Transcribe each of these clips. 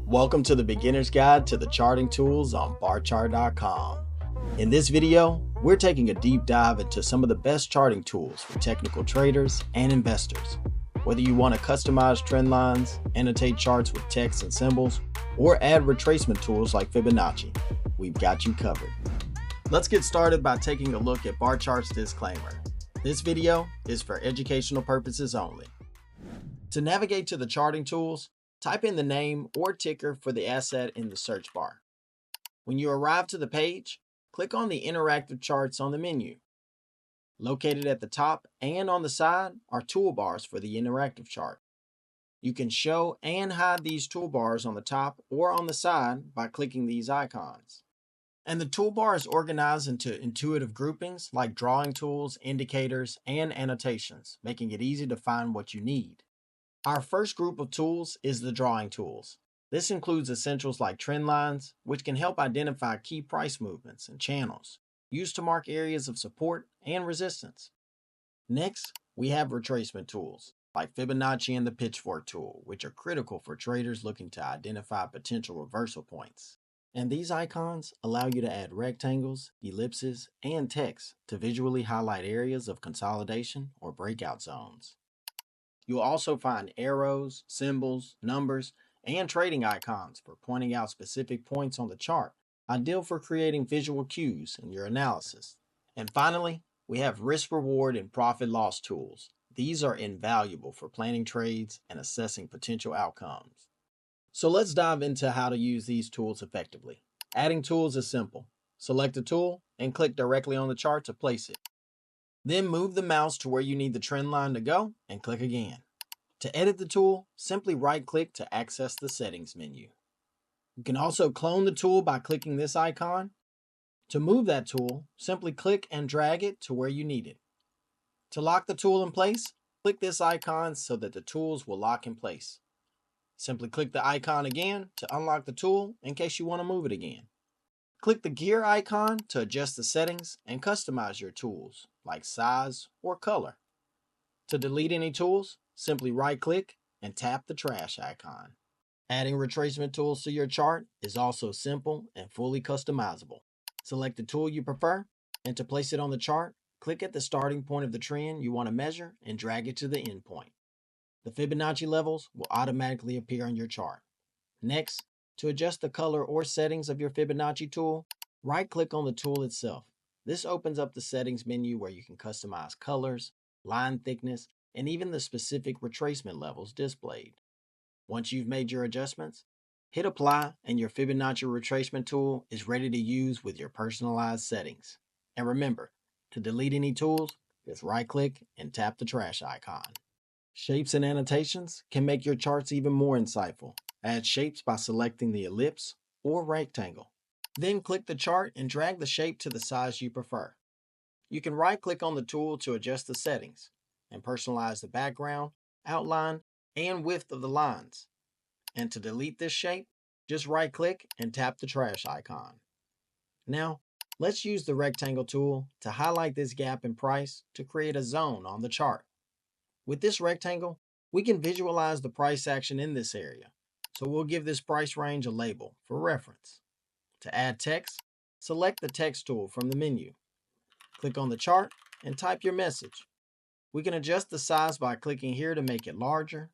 Welcome to the Beginner's Guide to the Charting Tools on Barchart.com. In this video, we're taking a deep dive into some of the best charting tools for technical traders and investors. Whether you want to customize trend lines, annotate charts with text and symbols, or add retracement tools like Fibonacci, we've got you covered. Let's get started by taking a look at Barchart's disclaimer. This video is for educational purposes only. To navigate to the charting tools, type in the name or ticker for the asset in the search bar. When you arrive to the page, click on the interactive charts on the menu. Located at the top and on the side are toolbars for the interactive chart. You can show and hide these toolbars on the top or on the side by clicking these icons. And the toolbar is organized into intuitive groupings like drawing tools, indicators, and annotations, making it easy to find what you need. Our first group of tools is the drawing tools. This includes essentials like trend lines, which can help identify key price movements and channels, used to mark areas of support and resistance. Next, we have retracement tools, like Fibonacci and the pitchfork tool, which are critical for traders looking to identify potential reversal points. And these icons allow you to add rectangles, ellipses, and text to visually highlight areas of consolidation or breakout zones. You'll also find arrows, symbols, numbers, and trading icons for pointing out specific points on the chart, ideal for creating visual cues in your analysis. And finally, we have risk reward and profit loss tools. These are invaluable for planning trades and assessing potential outcomes. So let's dive into how to use these tools effectively. Adding tools is simple. Select a tool and click directly on the chart to place it. Then move the mouse to where you need the trend line to go and click again. To edit the tool, simply right-click to access the settings menu. You can also clone the tool by clicking this icon. To move that tool, simply click and drag it to where you need it. To lock the tool in place, click this icon so that the tools will lock in place. Simply click the icon again to unlock the tool in case you want to move it again. Click the gear icon to adjust the settings and customize your tools, like size or color. To delete any tools, simply right-click and tap the trash icon. Adding retracement tools to your chart is also simple and fully customizable. Select the tool you prefer, and to place it on the chart, click at the starting point of the trend you want to measure and drag it to the end point. The Fibonacci levels will automatically appear on your chart. Next, to adjust the color or settings of your Fibonacci tool, right-click on the tool itself. This opens up the settings menu where you can customize colors, line thickness, and even the specific retracement levels displayed. Once you've made your adjustments, hit apply and your Fibonacci retracement tool is ready to use with your personalized settings. And remember, to delete any tools, just right-click and tap the trash icon. Shapes and annotations can make your charts even more insightful. Add shapes by selecting the ellipse or rectangle. Then click the chart and drag the shape to the size you prefer. You can right-click on the tool to adjust the settings and personalize the background, outline, and width of the lines. And to delete this shape, just right-click and tap the trash icon. Now, let's use the rectangle tool to highlight this gap in price to create a zone on the chart. With this rectangle, we can visualize the price action in this area, so we'll give this price range a label for reference. To add text, select the text tool from the menu. Click on the chart and type your message. We can adjust the size by clicking here to make it larger.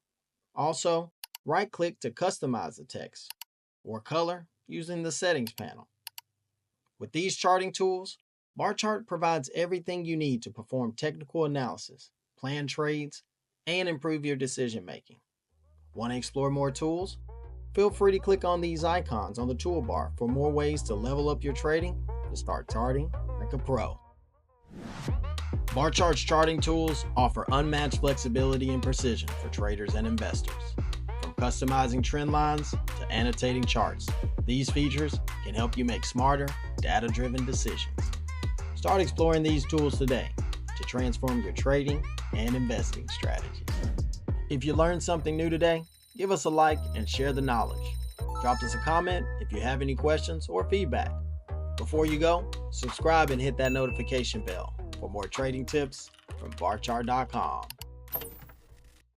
Also, right-click to customize the text or color using the settings panel. With these charting tools, Barchart provides everything you need to perform technical analysis, plan trades, and improve your decision-making. Want to explore more tools? Feel free to click on these icons on the toolbar for more ways to level up your trading to start charting like a pro. Barchart's charting tools offer unmatched flexibility and precision for traders and investors. From customizing trend lines to annotating charts, these features can help you make smarter, data-driven decisions. Start exploring these tools today to transform your trading and investing strategies. If you learned something new today, give us a like and share the knowledge. Drop us a comment if you have any questions or feedback. Before you go, subscribe and hit that notification bell for more trading tips from Barchart.com.